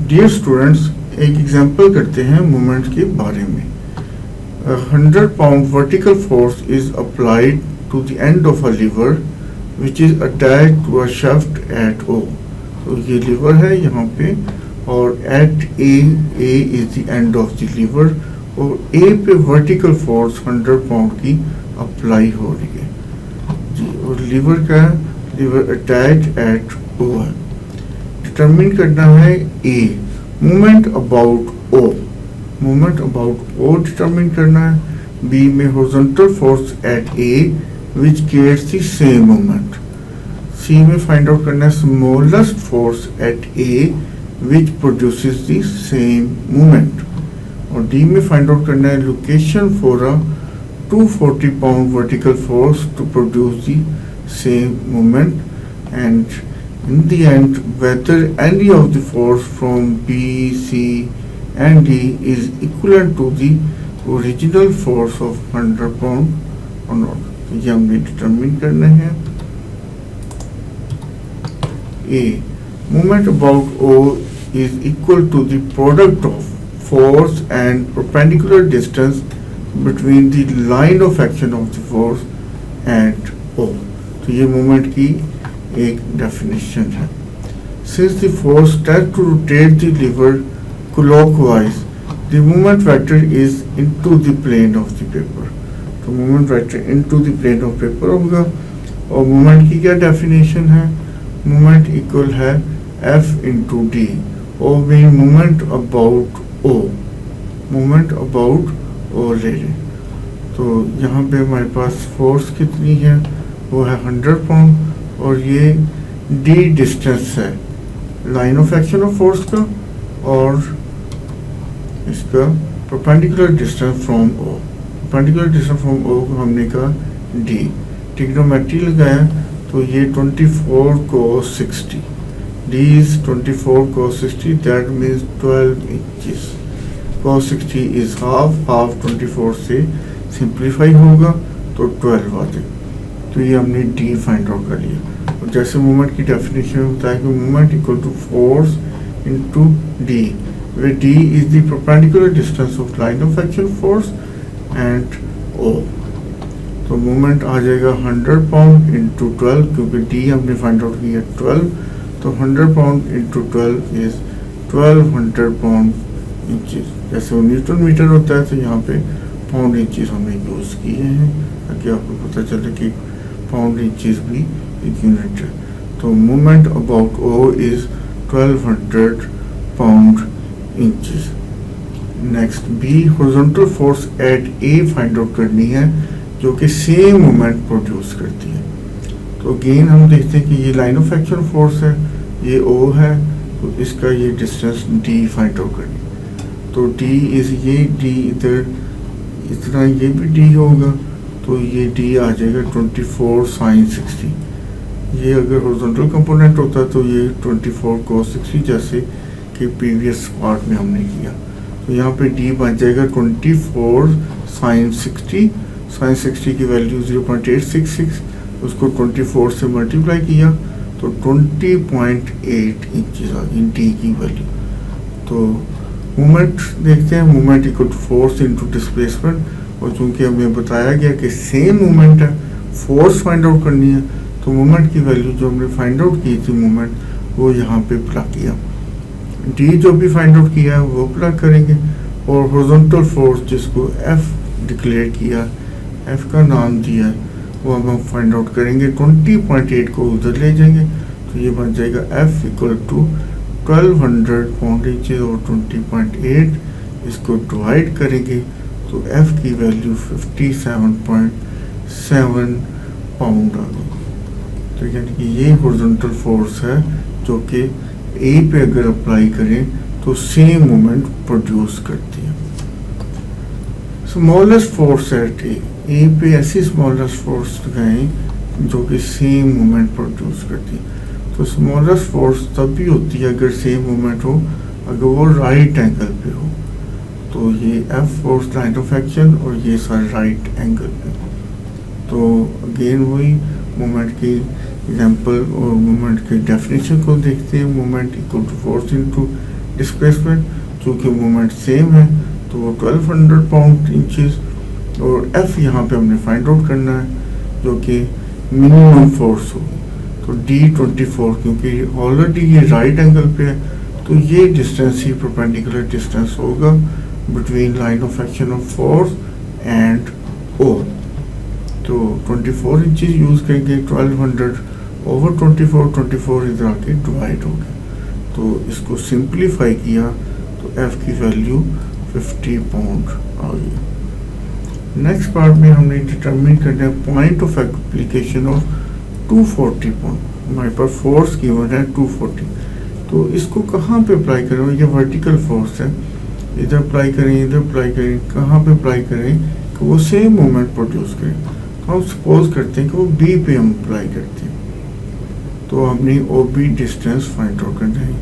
Dear students, एक example करते हैं मोमेंट के बारे में. 100 pound vertical force is applied to the end of a lever which is attached to a shaft at O. तो ये लीवर है यहाँ पे और at A is the end of the lever और A पे vertical force 100 pound की apply हो रही है जी. और लीवर का लीवर attached at O है. डिटरमिन करना है A. Moment about O. Moment about O determine करना है. B में horizontal force at A which creates the same moment. C में फाइंड आउट करना है smallest force at A which produces the same moment. और D में find out करना है location for a 240 pound vertical force to produce the same moment, and in the end whether any of the force from B, C and D is equivalent to the original force of 100 pound or not. तो ये हमने determine करना है. A. Moment about O is equal to the product of force and perpendicular distance between the line of action of the force and O. तो ये moment की एक definition है. Since the force tends to rotate the lever clockwise, the moment vector is into the plane of the paper. तो moment vector into the plane of paper होगा. और moment की क्या डेफिनेशन है? मोमेंट इक्वल है F into D. और भी moment about O. Moment about O ले लें. तो यहाँ पे हमारे पास फोर्स कितनी है? वो है 100 पाउंड और ये D डिस्टेंस है line of action of force का और इसका perpendicular distance from O. Perpendicular distance from O को हमने कहा D. ट्रिग्नोमेट्री लगाया तो ये 24 cos 60. D is 24 cos 60, that means 12 inches. Cos 60 is half 24 से सिंप्लीफाई होगा तो 12 आ जाएगा. तो ये हमने D फाइंड आउट कर लिया. और जैसे मोमेंट की डेफिनेशन में होता है कि moment equal to force into D, where D is the perpendicular distance of line of action force and O. तो मोमेंट आ जाएगा 100 पाउंड इंटू 12 क्योंकि D हमने फाइंड आउट किया 12. तो 100 pound into 12 is 1200 pound inches. जैसे वो न्यूटन मीटर होता है तो यहाँ पे पाउंड इंचेस हमने यूज़ किए हैं ताकि आपको पता चले कि पाउंड इंचेस भी एक यूनिट है. तो moment about O is 1200 pound inches. Next B. Horizontal force at A find out करनी है जो कि सेम मोमेंट प्रोड्यूस करती है. तो अगेन हम देखते हैं कि ये लाइन ऑफ एक्शन फोर्स है, ये O है, तो इसका ये डिस्टेंस D फाइंड आउट करनी है. तो D इज ये D इधर इस तरह ये भी D होगा तो ये D आ जाएगा 24 sin 60. ये अगर हॉरिजॉन्टल कंपोनेंट होता तो ये 24 cos 60 जैसे कि प्रीवियस पार्ट में हमने किया. तो यहाँ पे D बन जाएगा 24 sin 60. sin 60 की वैल्यू 0.866, उसको 24 से मल्टीप्लाई किया तो 20.8 इंचेस आ गई D की वैल्यू. तो मोमेंट देखते हैं. Moment equal to force into displacement. और चूंकि हमें बताया गया कि सेम मोमेंट है, फोर्स फाइंड आउट करनी है, तो मोमेंट की वैल्यू जो हमने फाइंड आउट की थी मोमेंट वो यहाँ पे प्लग किया. D जो भी फाइंड आउट किया है वो प्लग करेंगे. और हॉरिजॉन्टल फोर्स जिसको F डिक्लेयर किया, F का नाम दिया है, वो हम फाइंड आउट करेंगे. 20.8 को उधर ले जाएंगे तो ये बन जाएगा F equal to 1200 pound inches और 20.8 इसको डिवाइड करेंगे तो F की वैल्यू 57.7 पाउंड आ गई. तो यानी कि ये हॉरिजॉन्टल फोर्स है जो कि A पे अगर अप्लाई करें तो सेम मोमेंट प्रोड्यूस करती है. स्मॉलेस्ट फोर्स एट A पे ऐसी स्मॉलेस्ट फोर्स लगाएं जो कि सेम मोमेंट प्रोड्यूस करती है. तो स्मॉलेस्ट फोर्स तब भी होती है अगर सेम मोमेंट हो, अगर वो राइट एंगल पे हो. तो ये F force line of action और ये सारे राइट एंगल पे. तो अगेन वही मोमेंट की एग्जांपल और मोमेंट के डेफिनेशन को देखते हैं. Moment equal to force into displacement, चूँकि मोमेंट सेम है तो वो 1200 पाउंड इंचेस, और एफ यहाँ पे हमने फाइंड आउट करना है जो कि मिनिमम फोर्स होगी। तो D24, क्योंकि ऑलरेडी ये राइट एंगल पे है तो ये डिस्टेंस ही परपेंडिकुलर डिस्टेंस होगा between line of action of force and O. तो 24 इंचेस यूज़ करेंगे, 1200 ओवर 24 इधर आके डिवाइड हो गया। तो इसको सिंप्लीफाई किया तो एफ की वैल्यू 50 पाउंड आ गई। नेक्स्ट पार्ट में हमने डिटरमिन करना है point of application of 240 pound. हमारे पास फोर्स गिवन है 240, तो इसको कहाँ पे अप्लाई करें? ये वर्टिकल फोर्स है, इधर अप्लाई करें, इधर अप्लाई करें, कहाँ पे अप्लाई करें कि वो सेम मोमेंट प्रोड्यूस करें। तो हम सपोज करते हैं कि वो बी पे हम अप्लाई करते हैं, तो हमने O B distance find out करना है।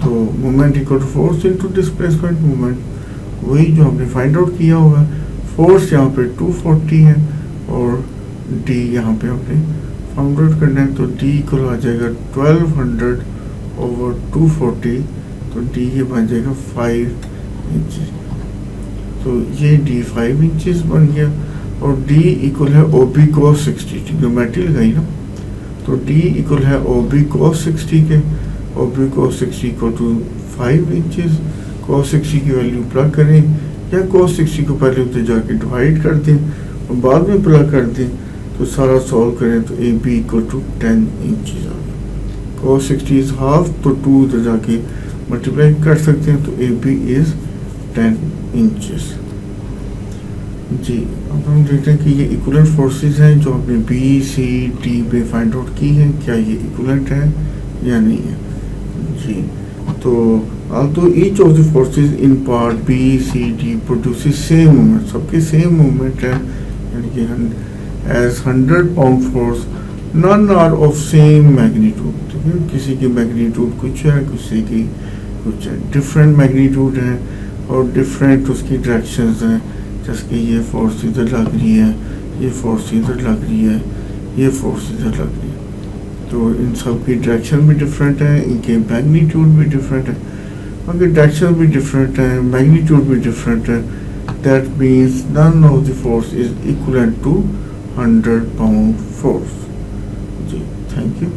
तो moment equal to force into displacement moment, वही जो हमने फाइंड आउट किया हुआ है। फोर्स यहाँ पे 240 है और डी यहाँ पे हमने फाइंड आउट करना है, तो डी इक्वल आ जाएगा 1200 ओवर 240, तो डी ये बन जाएगा 5 इंचेस। तो ये डी 5 इंचेस बन गया, और डी इक्वल है ओ बी cos 60, ट्रिग्नोमेट्री लगाई ना, तो डी इक्वल है ओ बी cos 60 के, O B cos 60 equal to 5 inches. cos 60 की वैल्यू प्लग करें, या cos 60 को पहले उधर जाके डिवाइड कर दें और बाद में प्लग कर दें, तो सारा सॉल्व करें तो A B equal to 10 inches आ गया। cos 60 इज हाफ, तो 2 उधर जाके मल्टीप्लाई कर सकते हैं, तो ए बी इज 10 इंचेस। जी, अब हम देखते हैं कि ये इक्विवेलेंट फोर्सेस हैं जो हमने बी सी डी पे फाइंड आउट की हैं, क्या ये इक्विवेलेंट है या नहीं है। जी, तो although each of the forces in part B, C, D produces same moment, सबके सेम मोमेंट है, यानी कि as 100 pound force, none are of same magnitude। ठीक है, किसी की मैग्नीट्यूड कुछ है, किसी की कुछ डिफरेंट मैग्नीट्यूड है और डिफरेंट उसकी डायरेक्शंस हैं, जैसे कि ये फोर्स इधर लग रही है, ये फोर्स इधर लग रही है, ये फोर्स इधर लग रही है, तो इन सब की डायरेक्शन भी डिफरेंट है, इनके मैग्नीट्यूड भी डिफरेंट है, उनकी डायरेक्शन भी डिफरेंट है, मैग्नीट्यूड भी डिफरेंट है। That means none of the force is equivalent to 100 pound force. जी, थैंक यू।